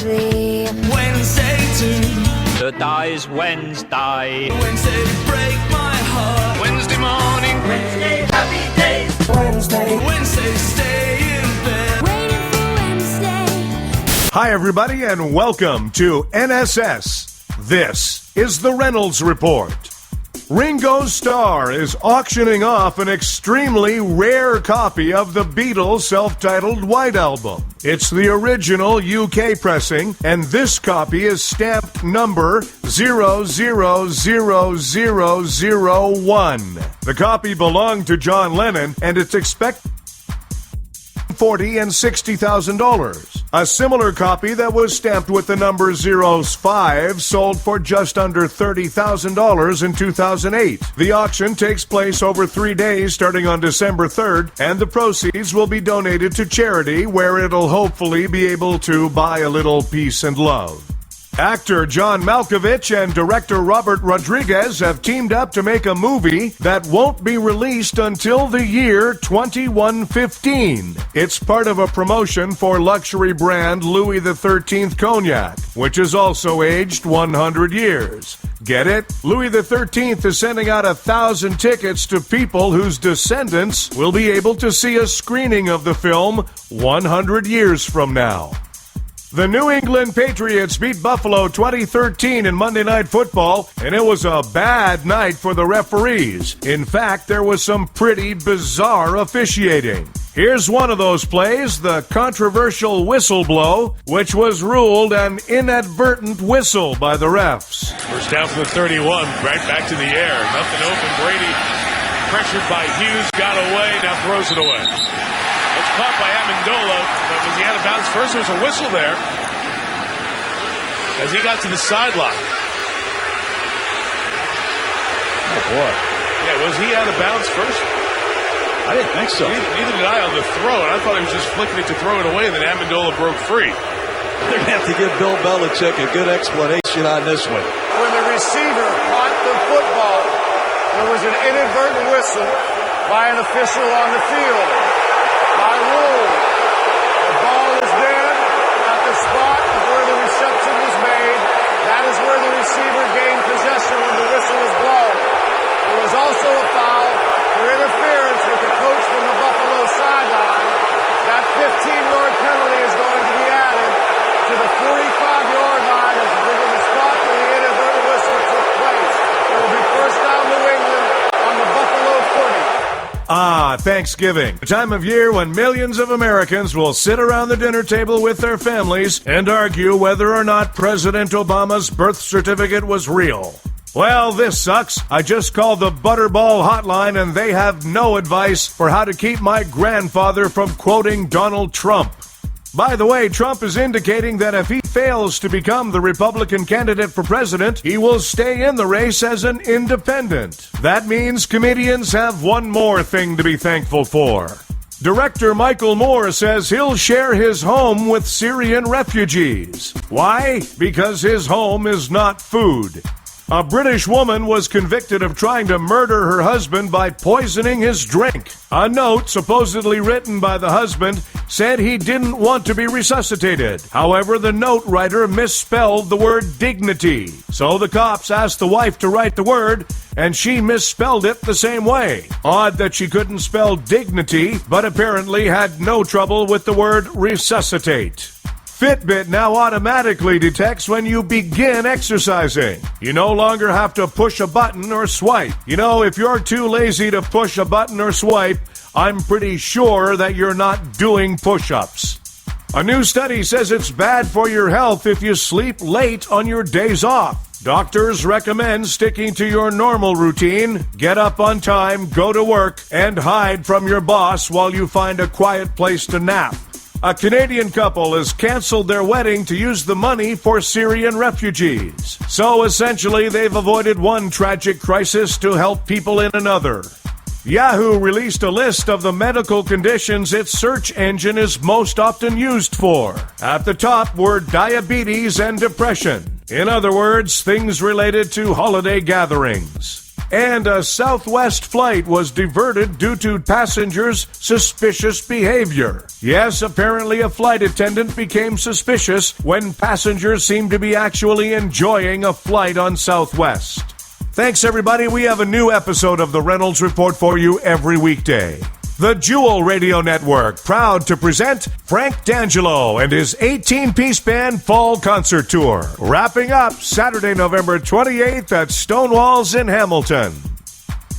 sleep. Wednesday too. Today's Wednesday. Wednesday break my heart. Wednesday morning. Wednesday, happy days. Wednesday stay in bed. Waiting for Wednesday. Hi, everybody, and welcome to NSS. This is the Reynolds Report. Ringo Starr is auctioning off an extremely rare copy of the Beatles' self-titled White Album. It's the original UK pressing, and this copy is stamped number 000001. The copy belonged to John Lennon, and it's expected $40,000 and $60,000. A similar copy that was stamped with the number 05 sold for just under $30,000 in 2008. The auction takes place over 3 days starting on December 3rd, and the proceeds will be donated to charity, where it'll hopefully be able to buy a little peace and love. Actor John Malkovich and director Robert Rodriguez have teamed up to make a movie that won't be released until the year 2115. It's part of a promotion for luxury brand Louis XIII Cognac, which is also aged 100 years. Get it? Louis XIII is sending out 1,000 tickets to people whose descendants will be able to see a screening of the film 100 years from now. The New England Patriots beat Buffalo 2013 in Monday Night Football, and it was a bad night for the referees. In fact, there was some pretty bizarre officiating. Here's one of those plays, the controversial whistle blow, which was ruled an inadvertent whistle by the refs. First down from the 31, right back to the air. Nothing open. Brady pressured by Hughes, got away, now throws it away. It's caught by Amendola, but was he out of bounds first? There was a whistle there as he got to the sideline. Oh, boy. Yeah, was he out of bounds first? I didn't think so. Neither did I on the throw, and I thought he was just flicking it to throw it away, and then Amendola broke free. They're going to have to give Bill Belichick a good explanation on this one. When the receiver caught the football, there was an inadvertent whistle by an official on the field. By rule, the ball is there at the spot of where the reception was made. That is where the receiver gained possession when the whistle was blown. There was also a foul for interference with the coach from the Buffalo sideline. That 15-yard penalty is going to be added to the 45-yard line as the spot where the inadvertent whistle took place. It will be first down New England on the Buffalo 40. Thanksgiving, the time of year when millions of Americans will sit around the dinner table with their families and argue whether or not President Obama's birth certificate was real. Well, this sucks. I just called the Butterball hotline and they have no advice for how to keep my grandfather from quoting Donald Trump. By the way, Trump is indicating that if he fails to become the Republican candidate for president, he will stay in the race as an independent. That means comedians have one more thing to be thankful for. Director Michael Moore says he'll share his home with Syrian refugees. Why? Because his home is not food. A British woman was convicted of trying to murder her husband by poisoning his drink. A note supposedly written by the husband said he didn't want to be resuscitated. However, the note writer misspelled the word dignity. So the cops asked the wife to write the word, and she misspelled it the same way. Odd that she couldn't spell dignity, but apparently had no trouble with the word resuscitate. Fitbit now automatically detects when you begin exercising. You no longer have to push a button or swipe. You know, if you're too lazy to push a button or swipe, I'm pretty sure that you're not doing push-ups. A new study says it's bad for your health if you sleep late on your days off. Doctors recommend sticking to your normal routine, get up on time, go to work, and hide from your boss while you find a quiet place to nap. A Canadian couple has canceled their wedding to use the money for Syrian refugees. So essentially, they've avoided one tragic crisis to help people in another. Yahoo released a list of the medical conditions its search engine is most often used for. At the top were diabetes and depression. In other words, things related to holiday gatherings. And a Southwest flight was diverted due to passengers' suspicious behavior. Yes, apparently a flight attendant became suspicious when passengers seemed to be actually enjoying a flight on Southwest. Thanks, everybody. We have a new episode of the Reynolds Report for you every weekday. The Jewel Radio Network, proud to present Frank D'Angelo and his 18-piece band Fall Concert Tour, wrapping up Saturday, November 28th at Stonewalls in Hamilton.